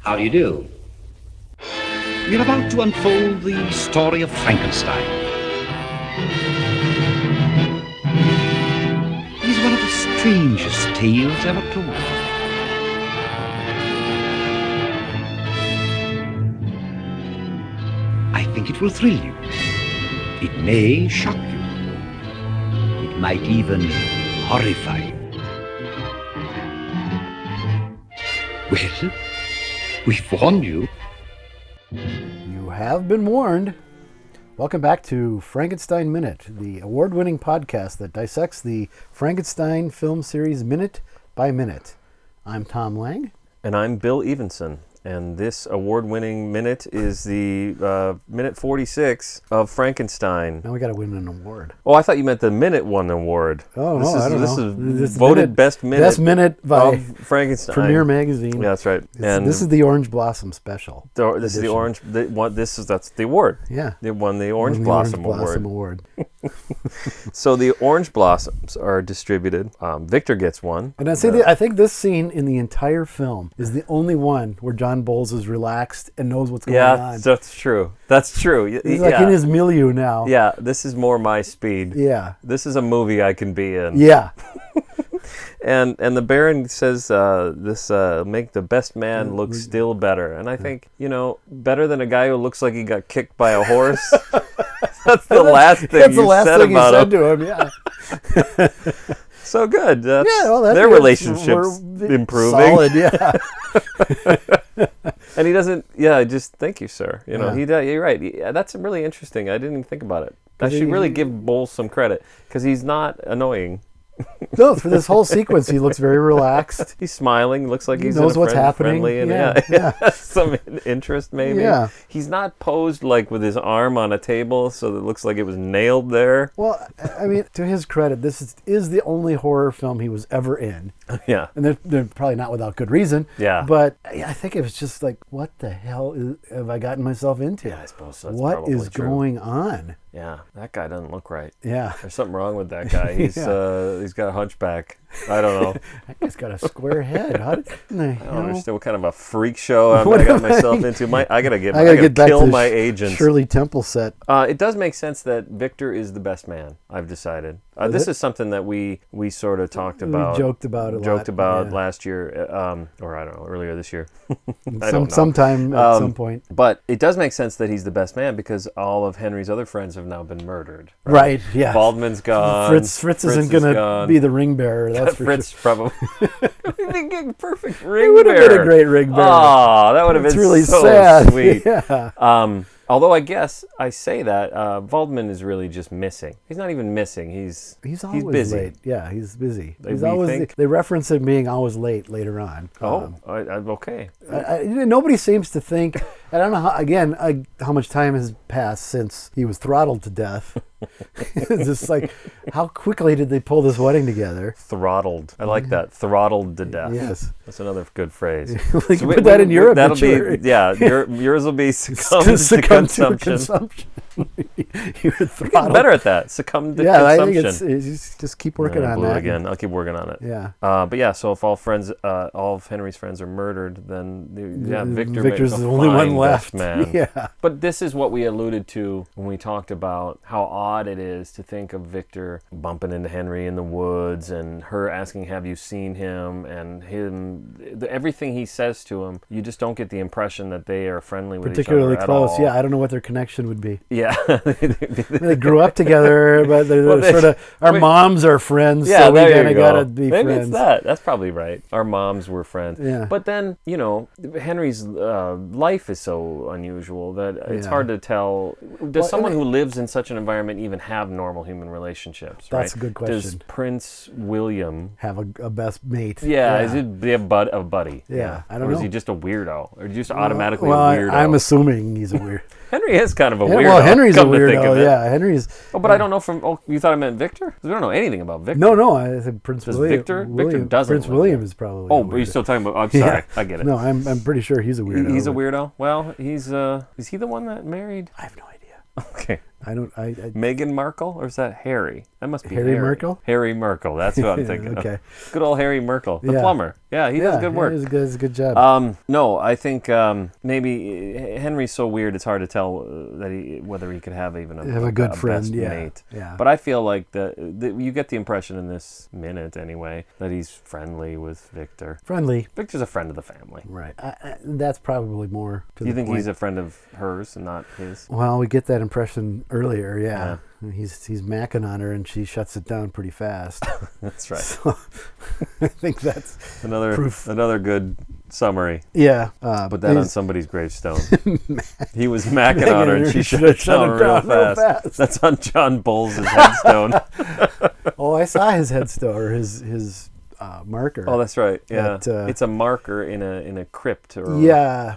How do you do? We're about to unfold the story of Frankenstein. It is one of the strangest tales ever told. I think it will thrill you. It may shock you. It might even horrify you. Well, we've warned you. You have been warned. Welcome back to Frankenstein Minute, the award-winning podcast that dissects the Frankenstein film series minute by minute. I'm Thom Lang. And I'm Bill Evenson. And this award-winning minute is the minute 46 of Frankenstein. Now we got to win an award. Oh, I thought you meant the minute one award. Oh, this no, is, I don't this know. is This voted best minute by of Frankenstein. Premiere Magazine. Yeah, that's right. And This is the Orange Blossom special. this is the orange. That's the award. Yeah. They won the Orange Blossom Award. So the Orange Blossoms are distributed. Victor gets one. And I think this scene in the entire film is the only one where John Bowles is relaxed and knows what's going on. Yeah, that's true. That's true. He's like in his milieu now. Yeah, this is more my speed. Yeah. This is a movie I can be in. Yeah. And the Baron says this make the best man look still better. And I think, better than a guy who looks like he got kicked by a horse. That's the last thing you said about him. To him, yeah. So good. Their relationship's improving. Solid, yeah. And he doesn't, just thank you, sir. You're right. That's really interesting. I didn't even think about it. I should really give Bowles some credit because he's not annoying. No, for this whole sequence, he looks very relaxed. He's smiling. Looks like he's knows what's happening. Friendly and Yeah. some interest maybe. Yeah. He's not posed like with his arm on a table, so it looks like it was nailed there. Well, I mean, to his credit, this is the only horror film he was ever in. Yeah. And they're probably not without good reason. Yeah. But I think it was just like, what the hell have I gotten myself into? Yeah, I suppose that's What probably is true. going on? Yeah, that guy doesn't look right. Yeah. There's something wrong with that guy. He's he's got a hunchback. I don't know. That guy's got a square head. How did, I don't understand what kind of a freak show I got myself into. I gotta get back kill to my agent. Shirley Temple set. It does make sense that Victor is the best man. I've decided. This is something that we sort of talked about. We joked about it. Last year, or I don't know, earlier this year. Sometime at some point. But it does make sense that he's the best man because all of Henry's other friends have now been murdered. Right. Yeah. Baldwin's gone. Fritz isn't going to be the ring bearer. That's for Fritz sure. probably. Perfect ring bearer. It would have been a great ring bearer. Oh, that would have been really so sad. Sweet. Yeah. Although I guess I say that Waldman is really just missing. He's not even missing. He's always busy. late. Yeah, he's busy. Think? They reference him being always late later on. Okay. Nobody seems to think. I don't know how much time has passed since he was throttled to death. It's just like, how quickly did they pull this wedding together? Throttled. I like that. Throttled to death. Yes. That's another good phrase. Put that in your obituary. That'll be, yours will be succumb to consumption. You were throttled. Better at that. Succumb to consumption. I think it's just keep working on that. Again. I'll keep working on it. Yeah. But yeah, so if all of Henry's friends are murdered, then Victor's the only one left. Man. Yeah. But this is what we alluded to when we talked about how odd it is to think of Victor bumping into Henry in the woods and her asking, "Have you seen him?" and everything he says to him, you just don't get the impression that they are friendly with each other particularly close. all. Yeah, I don't know what their connection would be. Yeah. They grew up together, but they're our moms are friends, yeah, so we there kind you of go. got to be Maybe friends. it's that. That's probably right. Our moms were friends. Yeah. But then, Henry's life is so unusual that it's hard to tell. Does someone who lives in such an environment even have normal human relationships? That's right? a good question. Does Prince William have a best mate? Yeah, is it a buddy? Yeah, I don't know. Or is he just a weirdo? Or just automatically a well, weirdo? I'm assuming he's a weird. Henry is kind of a weirdo. Well, Henry's a come to think of weirdo. it. Yeah, Henry's. Oh, but I don't know from. Oh, you thought I meant Victor? 'Cause we don't know anything about Victor. No. I think Prince Does William. Victor doesn't. Prince live William there. is probably. Oh, but you're still talking about. I'm sorry. I get it. No, I'm pretty sure he's a weirdo. He's a weirdo. Well, he's is he the one that married? I have no idea. Okay. Meghan Markle, or is that Harry? That must be Harry Merkel? Harry Merkel. That's what I'm thinking Okay. of. Good old Harry Merkel, the plumber. Yeah, he does good work. He does a good job. No, I think maybe Henry's so weird it's hard to tell whether he could have even a good friend, best mate. Yeah. But I feel like you get the impression in this minute anyway that he's friendly with Victor. Friendly. Victor's a friend of the family. Right. That's probably more to Do you the think point. he's a friend of hers and not his? Well, we get that impression earlier, yeah. He's macking on her, and she shuts it down pretty fast. That's right. So, I think that's another good summary. Yeah. Put that on somebody's gravestone. He was macking on her, and she shut it down real fast. That's on John Bowles' headstone. Oh, I saw his headstone, or his marker. Oh, that's right. Yeah, it's a marker in a crypt or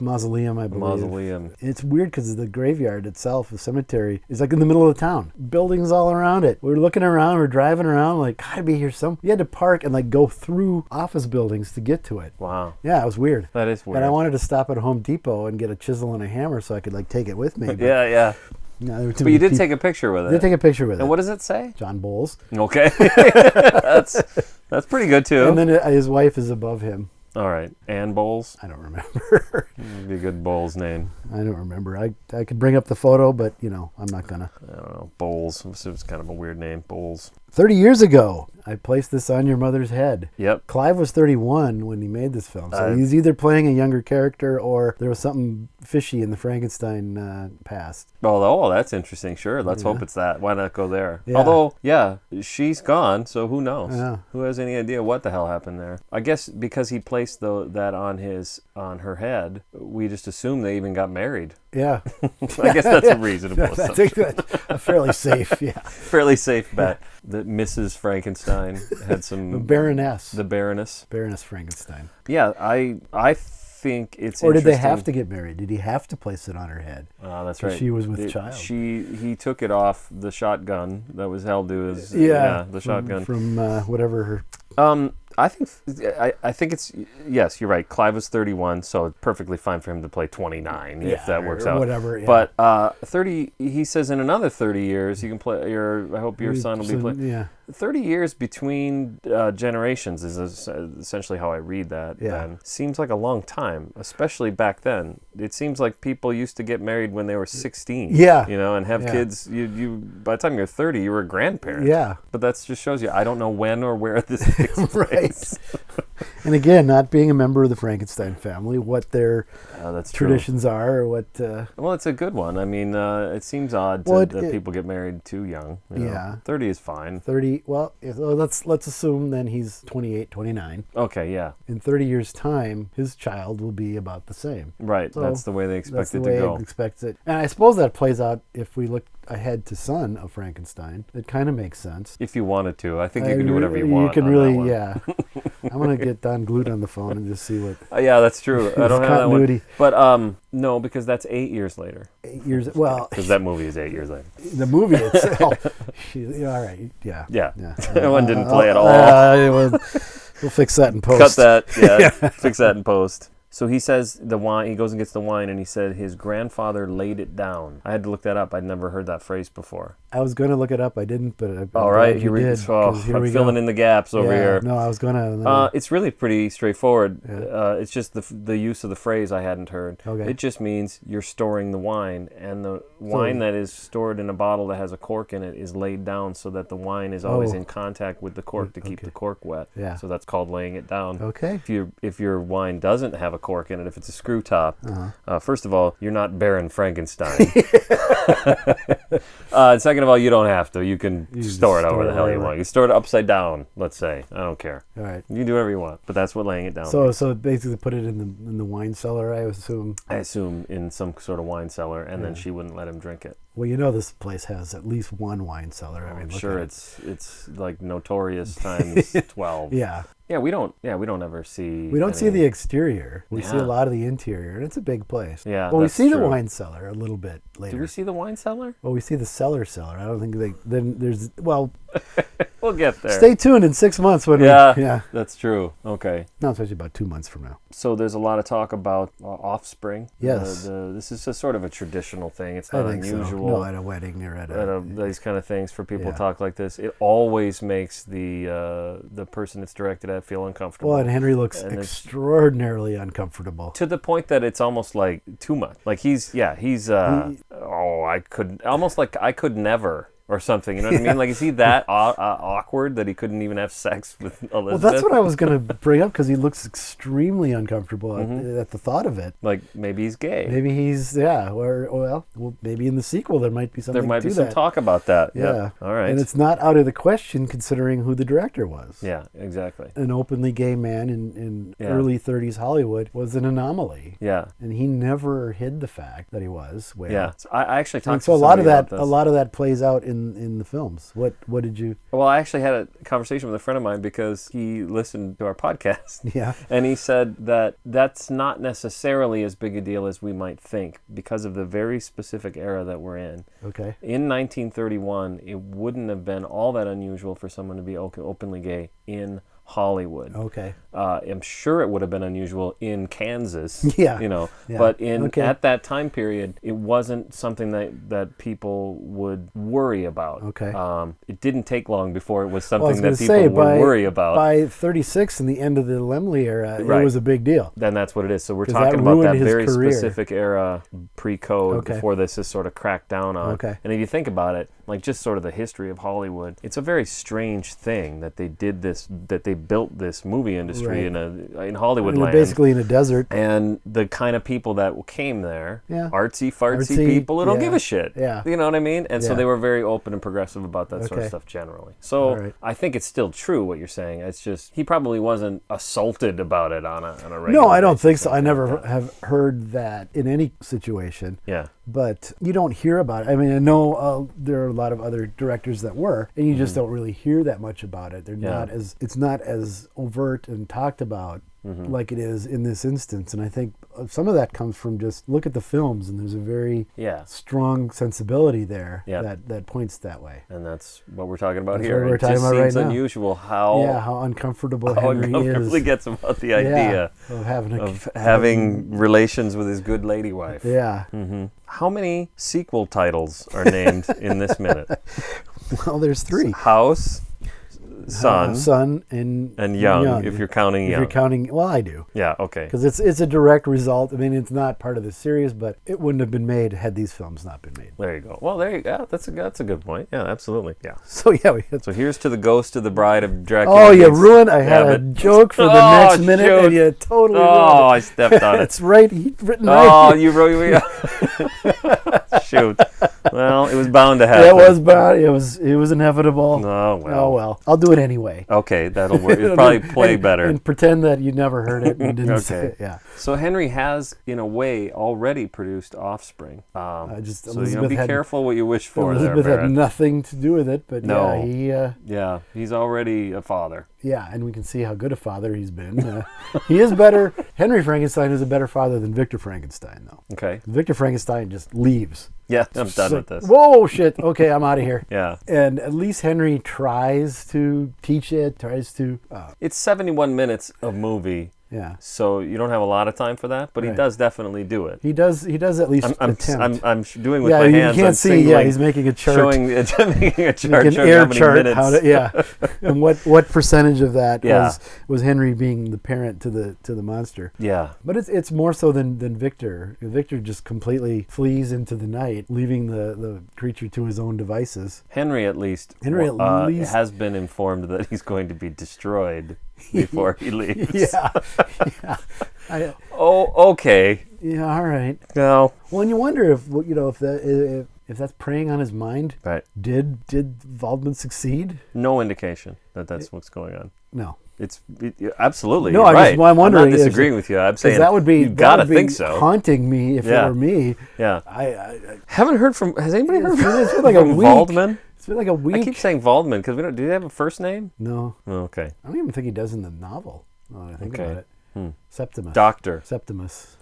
mausoleum, I believe. Mausoleum. It's weird because the graveyard itself, the cemetery, is like in the middle of the town. Buildings all around it. We're looking around, we're driving around, like, gotta be here some. You had to park and like go through office buildings to get to it. Wow. Yeah, it was weird. That is weird. And I wanted to stop at Home Depot and get a chisel and a hammer so I could like take it with me. But, yeah. No, but you did take a picture with it. I did take a picture with it. And what does it say? John Bowles. Okay. That's pretty good too. And then his wife is above him. All right. Ann Bowles? I don't remember. That'd be a good Bowles name. I don't remember. I could bring up the photo, but, I'm not going to. I don't know. Bowles. It's kind of a weird name. Bowles. 30 years ago, I placed this on your mother's head. Yep. Clive was 31 when he made this film. So he's either playing a younger character or there was something fishy in the Frankenstein past. Oh, that's interesting. Sure. Let's hope it's that. Why not go there? Yeah. Although, she's gone, so who knows? Yeah. Who has any idea what the hell happened there? I guess because he placed that on her head, we just assume they even got married. Yeah. I guess that's a reasonable assumption. I think that's a fairly safe, Fairly safe bet that Mrs. Frankenstein had some... The Baroness. The Baroness. Baroness Frankenstein. Yeah, I think it's Or did they interesting. have to get married? Did he have to place it on her head? Oh, that's right. She was with child. He took it off the shotgun that was held to his... the shotgun. From whatever her... I think it's... Yes, you're right. Clive was 31, so it's perfectly fine for him to play 29 if that works out. Whatever, yeah. But 30... He says in another 30 years, you can play... I hope your son will be playing... Yeah. 30 years between generations is essentially how I read that. Yeah. And seems like a long time, especially back then. It seems like people used to get married when they were 16. Yeah. And have kids. You by the time you're 30, you were a grandparent. Yeah. But that just shows you, I don't know when or where this takes place. Right. And again, not being a member of the Frankenstein family, what their traditions are, or what... Well, it's a good one. I mean, it seems odd that people get married too young. Yeah. 30 is fine. 30, well, let's assume then he's 28, 29. Okay, yeah. In 30 years' time, his child will be about the same. Right, So that's the way they expect it to That's the go. way it expects it. And I suppose that plays out if we look ahead to Son of Frankenstein. It kind of makes sense. If you wanted to. I think you can do whatever you want. You can on really, that one. yeah. I'm going to get Don Glued on the phone and just see what... Yeah, that's true. I don't have continuity. that one. But no, because that's 8 years later. 8 years... Well... Because that movie is 8 years later. The movie itself... all right, yeah. Yeah. That one didn't play at all. We'll fix that in post. Cut that. Yeah, fix that in post. So he says the wine, he goes and gets the wine, and he said his grandfather laid it down. I had to look that up. I'd never heard that phrase before. I was going to look it up. I didn't, but all right, you did. I'm filling in the gaps over here. No, I was going to. It's really pretty straightforward. Yeah. It's just the use of the phrase I hadn't heard. Okay. It just means you're storing the wine, and the wine that is stored in a bottle that has a cork in it is laid down so that the wine is always in contact with the cork to keep the cork wet. Yeah. So that's called laying it down. Okay. If your wine doesn't have a cork in it, if it's a screw top, first of all, you're not Baron Frankenstein. And second of all, you don't have to. You can store it however the hell you want. You store it upside down, let's say. I don't care. All right. You can do whatever you want, but that's what laying it down means. So basically put it in the wine cellar, I assume. I assume in some sort of wine cellar, and then she wouldn't let him drink it. Well, this place has at least one wine cellar. I mean, I'm sure it's like notorious times 12. Yeah. Yeah, we don't ever see. We don't see the exterior. We see a lot of the interior, and it's a big place. Yeah, well, we see true. the wine cellar a little bit later. Do we see the wine cellar? Well, we see the cellar. I don't think then there's We'll get there. Stay tuned in 6 months when yeah, that's true. Okay. No, it's actually about 2 months from now. So there's a lot of talk about offspring. Yes. This is a sort of a traditional thing. It's I not think unusual. so. No, at a wedding or at These kind of things for people Yeah. to talk like this. It always makes the person it's directed at feel uncomfortable. Well, and Henry looks And it's- extraordinarily uncomfortable. to the point that it's almost like too much. Like he's I could never or something. You know what I mean? Like, is he that awkward that he couldn't even have sex with Elizabeth? Well, that's what I was going to bring up because he looks extremely uncomfortable at the thought of it. Like, maybe he's gay. Maybe he's, well, maybe in the sequel there might be something There might to be some that. talk about that. Yeah. Yep. All right. And it's not out of the question considering who the director was. Yeah, exactly. An openly gay man in Yeah. early 30s Hollywood was an anomaly. Yeah. And he never hid the fact that he was. Well, Yeah. So I actually talked And to so a lot of somebody that, about this. a lot of that plays out in the films. What did you? Well, I actually had a conversation with a friend of mine because he listened to our podcast. Yeah. And he said that that's not necessarily as big a deal as we might think because of the very specific era that we're in. Okay. In 1931, it wouldn't have been all that unusual for someone to be openly gay in Hollywood. Okay. I'm sure it would have been unusual in Kansas. Yeah. Yeah. Yeah. But Okay. at that time period, it wasn't something that people would worry about. Okay. It didn't take long before it was Well, I was something gonna that people say, would worry about. By 36 and the end of the Lemley era, Right. it was a big deal. Then that's what it is. So we're 'Cause talking that about that ruined his very career. specific era pre-code Okay. before this is sort of cracked down on. Okay. And if you think about it, like just sort of the history of Hollywood, it's a very strange thing that they did this, that they built this movie industry Right. in Hollywood And land. basically in a desert. And the kind of people that came there, Yeah. artsy fartsy Artsy, people who don't yeah. give a shit. Yeah. You know what I mean? And so Yeah. they were very open and progressive about that sort of Okay. stuff generally. So All right. I think it's still true what you're saying. It's just he probably wasn't assaulted about it on a regular No, I don't basis think so. or I anything never like that. have heard that in any situation. Yeah. But you don't hear about it. I mean, I know there are a lot of other directors that were, and you just don't really hear that much about it. They're Mm-hmm. Yeah. not as it's not as overt and talked about Mm-hmm. like it is in this instance. And I think some of that comes from just look at the films, and there's a very Yeah. strong sensibility there Yeah. that points that way. And that's what we're talking about That's here. what we're It talking just about right seems now. unusual how How uncomfortable how Henry uncomfortable he is. gets about the idea Of having a of having relations with his good lady wife. Yeah. How many sequel titles are named in this minute? Well, there's 3. House, Son, Son, and Young, if you're counting If Young. you're counting, well, I do. Yeah, okay. Because it's a direct result. I mean, it's not part of the series, but it wouldn't have been made had these films not been made. There you go. Well, there you go. That's a good point. Yeah, absolutely. Yeah. So yeah, we had. So here's to the ghost of the bride of Dracula. Oh, you meets ruined! I had a Abbott. joke for the Oh, next minute, shoot. and you totally Oh, ruined I stepped on it. it. It's right, written Oh, right. you wrote me. Shoot. Well, it was bound to happen. It was bad. It was inevitable. Oh well. Oh well, I'll do it anyway. Okay, that'll work. It'll probably play better. And pretend that you never heard it and didn't say Okay. it. Yeah. So Henry has, in a way, already produced offspring. Just So Elizabeth be had- careful what you wish for Elizabeth there, had Barrett. nothing to do with it, but No. yeah, He's already a father. and we can see how good a father he's been. He is better. Henry Frankenstein is a better father than Victor Frankenstein, though. Okay. Victor Frankenstein just leaves. Yeah, I'm done So- with this. Whoa, shit. Okay, I'm out of here. Yeah. And at least Henry tries to teach it, tries to, It's 71 minutes of movie, yeah. so you don't have a lot of time for that, but he Right. does definitely do it. He does at least attempt. I'm doing with Yeah, my you hands. can't I'm see. singling, Yeah, he's making a chart. showing making a chart Like an showing air how many chart. minutes. And what percentage of that Yeah. was Henry being the parent to the monster? Yeah. But it's more so than Victor. Victor just completely flees into the night, leaving the creature to his own devices. Henry at least least- has been informed that he's going to be destroyed before he leaves. Yeah, Oh, okay. yeah. All right. No. Well, and you wonder if that's preying on his mind. Right. Did Waldman succeed? No indication that that's what's going on. No. Absolutely. No, you're right. I'm wondering. I'm not disagreeing with you. I'm saying Because that would be you gotta that would be think so. haunting me if Yeah. it were me. Yeah. I Haven't heard from. Has anybody heard it's been like a from week. Waldman? It's been like a week. I keep saying Waldman because we don't. Do they have a first name? No, Oh, okay. I don't even think he does in the novel. Now that I think Okay. about it. Septimus. Doctor. Septimus.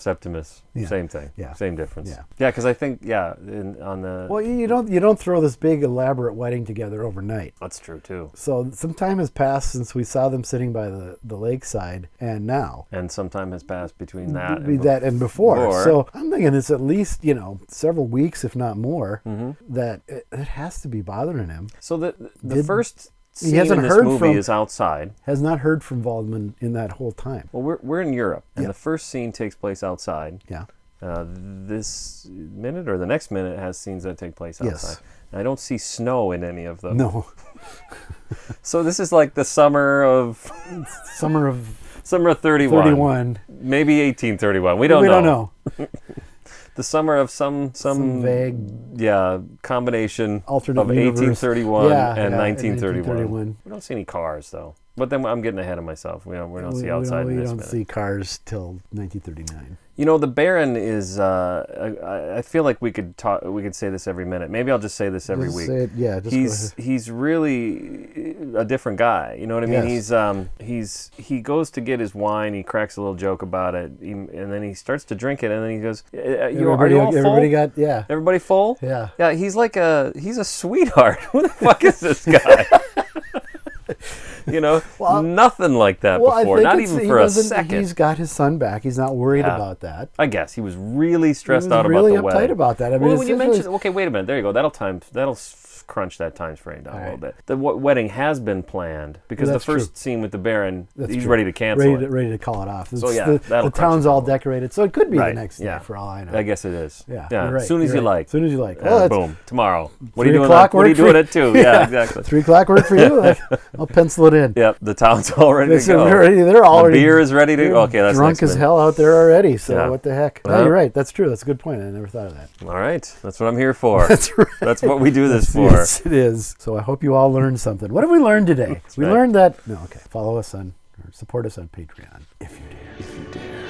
Yeah. Same thing. Yeah. Same difference. Yeah. Yeah, because I think on the. Well, you don't throw this big elaborate wedding together overnight. That's true too. So some time has passed since we saw them sitting by the lakeside, and now. And some time has passed between that and before. So I'm thinking it's at least several weeks, if not more, that it has to be bothering him. So the first. He hasn't in this heard movie is outside. Has not heard from Waldman in that whole time. Well, we're in Europe, and the first scene takes place outside. Yeah. This minute or the next minute has scenes that take place outside. Yes. I don't see snow in any of them. No. So this is like the summer of 31. Maybe 1831. We don't know. The summer of some vague combination alternate of universe. 1831 and 1931. 1931. We don't see any cars though. But then I'm getting ahead of myself. We don't see outside in this minute. We don't see cars till 1939. The Baron is. I feel like we could say this every minute. Maybe I'll just say this every week. Say it, yeah, he's really a different guy. You know what I mean? Yes. He goes to get his wine. He cracks a little joke about it, and then he starts to drink it, and then he goes, "Are you all full? Everybody full? Yeah. Yeah. He's a sweetheart. Who the fuck is this guy? Nothing like that before. Not even for a second. He's got his son back. He's not worried about that. I guess he was really stressed out about really the wedding. Uptight about that. I mean, when you mentioned, okay, wait a minute. There you go. That'll crunch that times frame down a little bit. The wedding has been planned because the first scene with the Baron, he's ready to cancel it. Ready to call it off. So the town's all decorated, so it could be the next day for all I know. I guess it is. Yeah. Right, as soon as you like. As soon as you like. Boom. Tomorrow. What are 3 you doing? o'clock What are you doing at 2? Yeah, exactly. 3 o'clock work for you? I'll pencil it in. Yep. The town's all ready to go. They're already. The beer is ready to go. Okay, that's drunk as hell out there already. So what the heck? Well, no, you're right. That's true. That's a good point. I never thought of that. All right. That's what I'm here for. That's right. That's what we do this for. Yes, it is. So I hope you all learned something. What have we learned today? Learned that. No, okay. Follow us or support us on Patreon if you dare.